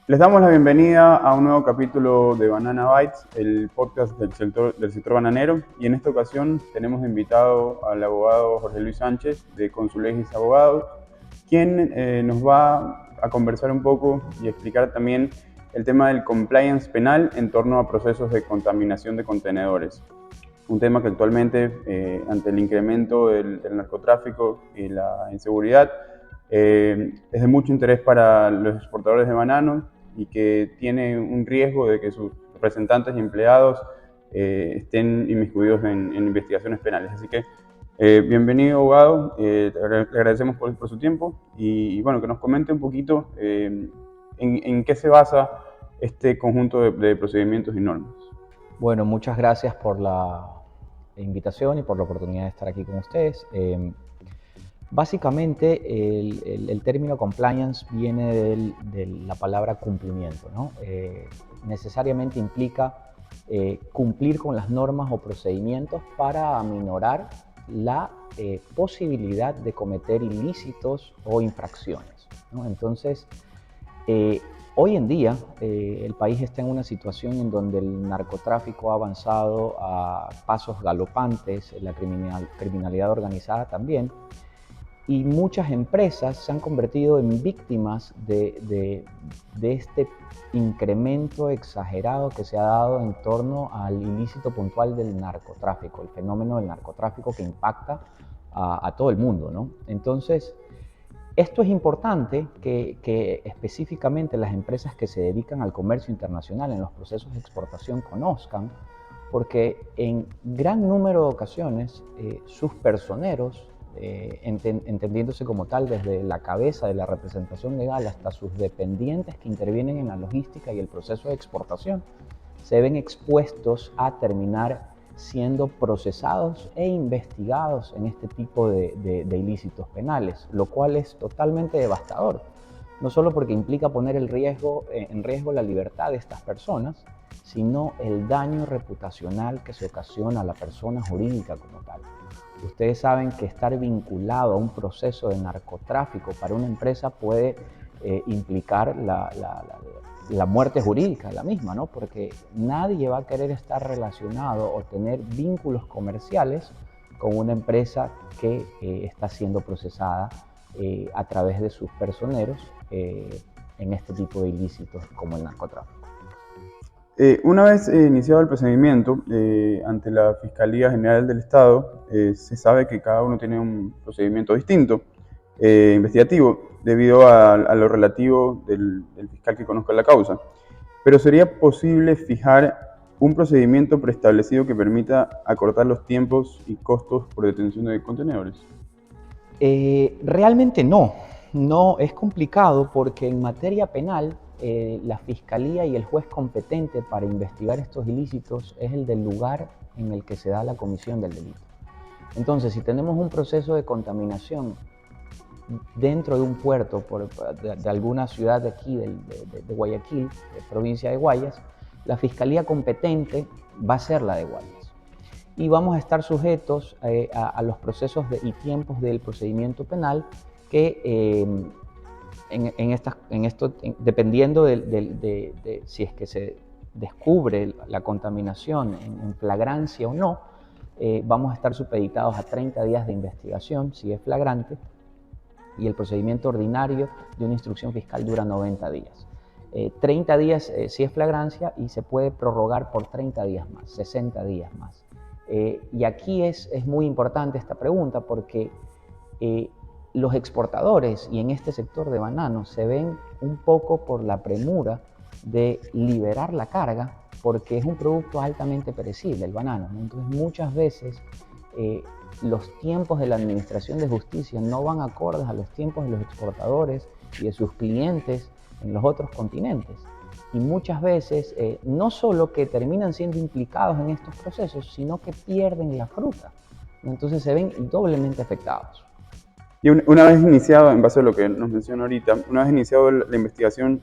Les damos la bienvenida a un nuevo capítulo de Banana Bytes, el podcast del sector bananero. Y en esta ocasión tenemos de invitado al abogado Jorge Luis Sánchez de Consulegis Abogados, quien nos va a conversar un poco y explicar también el tema del compliance penal en torno a procesos de contaminación de contenedores. Un tema que actualmente, ante el incremento del narcotráfico y la inseguridad, es de mucho interés para los exportadores de bananos y que tiene un riesgo de que sus representantes y empleados estén inmiscuidos en investigaciones penales. Así que bienvenido, abogado. Le agradecemos por su tiempo y bueno, que nos comente un poquito en qué se basa este conjunto de procedimientos y normas. Bueno, muchas gracias por la invitación y por la oportunidad de estar aquí con ustedes. Básicamente, el término compliance viene de la palabra cumplimiento, ¿no? Necesariamente implica cumplir con las normas o procedimientos para aminorar la posibilidad de cometer ilícitos o infracciones, ¿no? Entonces, hoy en día el país está en una situación en donde el narcotráfico ha avanzado a pasos galopantes, la criminalidad organizada también, y muchas empresas se han convertido en víctimas de este incremento exagerado que se ha dado en torno al ilícito puntual del narcotráfico, el fenómeno del narcotráfico que impacta a todo el mundo, ¿no? Entonces, esto es importante que específicamente las empresas que se dedican al comercio internacional en los procesos de exportación conozcan, porque en gran número de ocasiones sus personeros, entendiéndose como tal desde la cabeza de la representación legal hasta sus dependientes que intervienen en la logística y el proceso de exportación, se ven expuestos a terminar siendo procesados e investigados en este tipo de ilícitos penales, lo cual es totalmente devastador, no solo porque implica poner en riesgo la libertad de estas personas, sino el daño reputacional que se ocasiona a la persona jurídica como tal. Ustedes saben que estar vinculado a un proceso de narcotráfico para una empresa puede implicar la muerte jurídica de la misma, ¿no? Porque nadie va a querer estar relacionado o tener vínculos comerciales con una empresa que está siendo procesada a través de sus personeros en este tipo de ilícitos como el narcotráfico. Una vez iniciado el procedimiento ante la Fiscalía General del Estado, se sabe que cada uno tiene un procedimiento distinto, investigativo, debido a lo relativo del fiscal que conozca la causa. Pero ¿sería posible fijar un procedimiento preestablecido que permita acortar los tiempos y costos por detención de contenedores? Realmente no, no es complicado porque en materia penal la fiscalía y el juez competente para investigar estos ilícitos es el del lugar en el que se da la comisión del delito. Entonces, si tenemos un proceso de contaminación dentro de un puerto de alguna ciudad de aquí, de Guayaquil, de provincia de Guayas, la fiscalía competente va a ser la de Guayas. Y vamos a estar sujetos a los procesos y tiempos del procedimiento penal que dependiendo de si es que se descubre la contaminación en flagrancia o no, vamos a estar supeditados a 30 días de investigación si es flagrante, y el procedimiento ordinario de una instrucción fiscal dura 90 días. 30 días si es flagrancia y se puede prorrogar por 30 días más, 60 días más. Y aquí es muy importante esta pregunta porque los exportadores y en este sector de bananos se ven un poco por la premura de liberar la carga porque es un producto altamente perecible, el banano, ¿no? Entonces muchas veces los tiempos de la Administración de Justicia no van acordes a los tiempos de los exportadores y de sus clientes en los otros continentes. Y muchas veces no solo que terminan siendo implicados en estos procesos, sino que pierden la fruta. Entonces se ven doblemente afectados. Y una vez iniciado, en base a lo que nos menciona ahorita, una vez iniciado la investigación,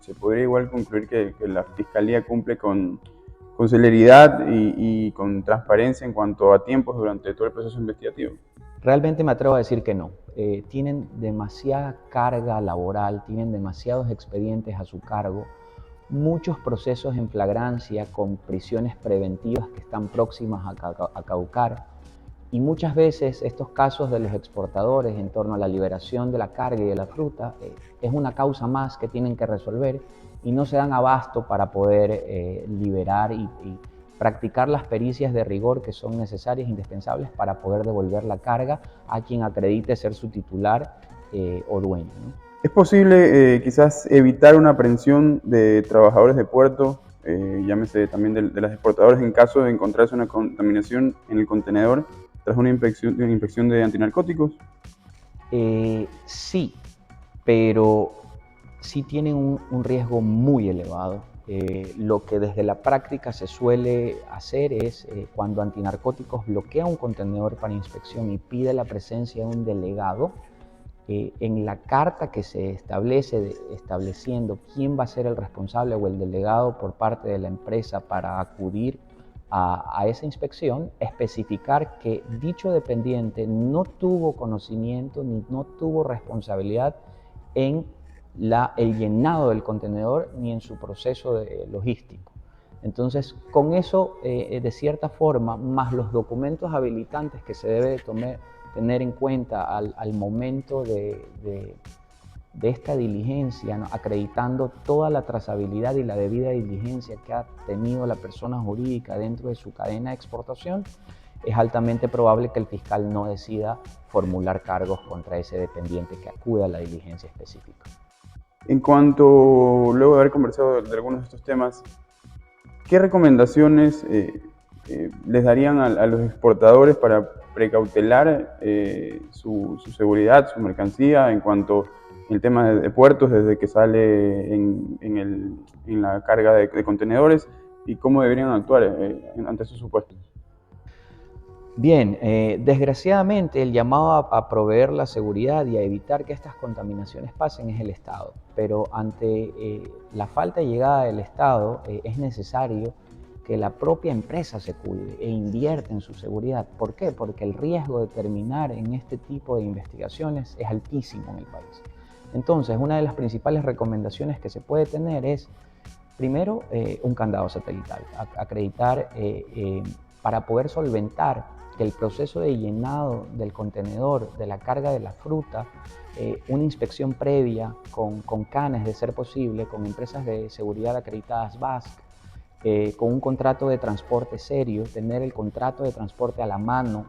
se podría igual concluir que la Fiscalía cumple con celeridad y con transparencia en cuanto a tiempos durante todo el proceso investigativo. Realmente me atrevo a decir que no. Tienen demasiada carga laboral, tienen demasiados expedientes a su cargo, muchos procesos en flagrancia con prisiones preventivas que están próximas a caducar. Y muchas veces estos casos de los exportadores en torno a la liberación de la carga y de la fruta es una causa más que tienen que resolver y no se dan abasto para poder liberar y practicar las pericias de rigor que son necesarias e indispensables para poder devolver la carga a quien acredite ser su titular o dueño, ¿no? ¿Es posible quizás evitar una aprehensión de trabajadores de puerto, llámese también de las exportadoras, en caso de encontrarse una contaminación en el contenedor tras una inspección de antinarcóticos? Sí, pero sí tienen un riesgo muy elevado. Lo que desde la práctica se suele hacer es cuando Antinarcóticos bloquea un contenedor para inspección y pide la presencia de un delegado, en la carta que se establece estableciendo quién va a ser el responsable o el delegado por parte de la empresa para acudir a esa inspección, especificar que dicho dependiente no tuvo conocimiento ni no tuvo responsabilidad en el llenado del contenedor ni en su proceso logístico. Entonces, con eso, de cierta forma, más los documentos habilitantes que se debe tener en cuenta al momento de esta diligencia, ¿no? Acreditando toda la trazabilidad y la debida diligencia que ha tenido la persona jurídica dentro de su cadena de exportación, es altamente probable que el fiscal no decida formular cargos contra ese dependiente que acude a la diligencia específica. En cuanto, luego de haber conversado de algunos de estos temas, ¿qué recomendaciones les darían a los exportadores para precautelar su seguridad, su mercancía en cuanto al tema de puertos desde que sale en la carga de contenedores y cómo deberían actuar ante esos supuestos? Bien, desgraciadamente el llamado a proveer la seguridad y a evitar que estas contaminaciones pasen es el Estado, pero ante la falta de llegada del Estado es necesario que la propia empresa se cuide e invierta en su seguridad. ¿Por qué? Porque el riesgo de terminar en este tipo de investigaciones es altísimo en el país. Entonces, una de las principales recomendaciones que se puede tener es, primero, un candado satelital, acreditar para poder solventar que el proceso de llenado del contenedor, de la carga de la fruta, una inspección previa con canes de ser posible, con empresas de seguridad acreditadas BASC, con un contrato de transporte serio, tener el contrato de transporte a la mano,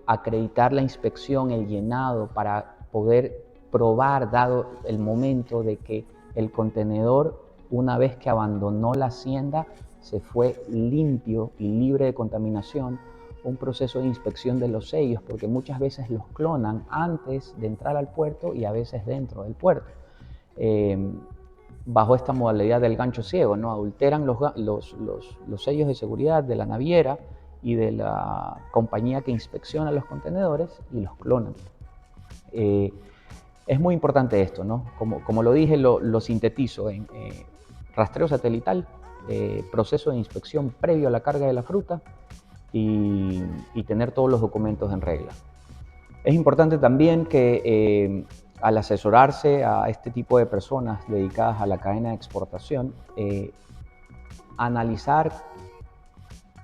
acreditar la inspección, el llenado, para poder probar, dado el momento de que el contenedor, una vez que abandonó la hacienda, se fue limpio y libre de contaminación, un proceso de inspección de los sellos, porque muchas veces los clonan antes de entrar al puerto y a veces dentro del puerto. Bajo esta modalidad del gancho ciego, ¿no? Adulteran los sellos de seguridad de la naviera y de la compañía que inspecciona los contenedores y los clonan. Es muy importante esto, ¿no? Como lo dije, lo sintetizo en rastreo satelital, proceso de inspección previo a la carga de la fruta y tener todos los documentos en regla. Es importante también que al asesorarse a este tipo de personas dedicadas a la cadena de exportación, analizar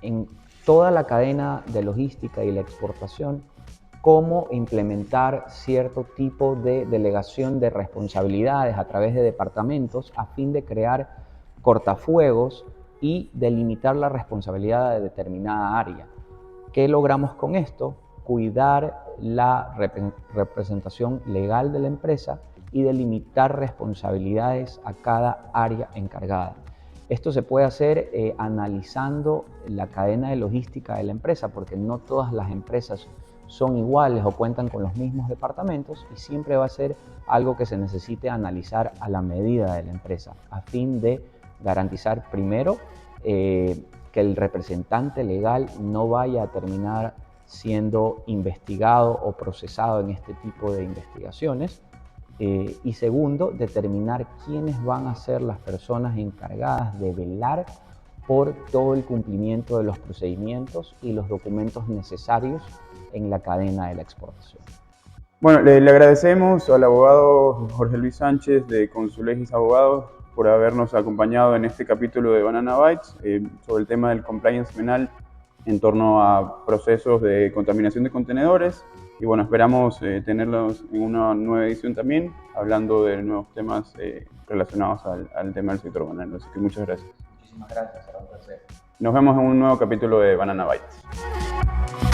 en toda la cadena de logística y la exportación cómo implementar cierto tipo de delegación de responsabilidades a través de departamentos a fin de crear cortafuegos y delimitar la responsabilidad de determinada área. ¿Qué logramos con esto? Cuidar la representación legal de la empresa y delimitar responsabilidades a cada área encargada. Esto se puede hacer analizando la cadena de logística de la empresa, porque no todas las empresas son iguales o cuentan con los mismos departamentos, y siempre va a ser algo que se necesite analizar a la medida de la empresa, a fin de garantizar primero que el representante legal no vaya a terminar siendo investigado o procesado en este tipo de investigaciones, y segundo, determinar quiénes van a ser las personas encargadas de velar por todo el cumplimiento de los procedimientos y los documentos necesarios en la cadena de la exportación. Bueno, le agradecemos al abogado Jorge Luis Sánchez de Consulegis Abogados por habernos acompañado en este capítulo de Banana Bytes sobre el tema del compliance penal en torno a procesos de contaminación de contenedores. Y bueno, esperamos tenerlos en una nueva edición también, hablando de nuevos temas relacionados al tema del sector bananero. Así que muchas gracias. Muchísimas gracias, será un placer. Nos vemos en un nuevo capítulo de Banana Bytes.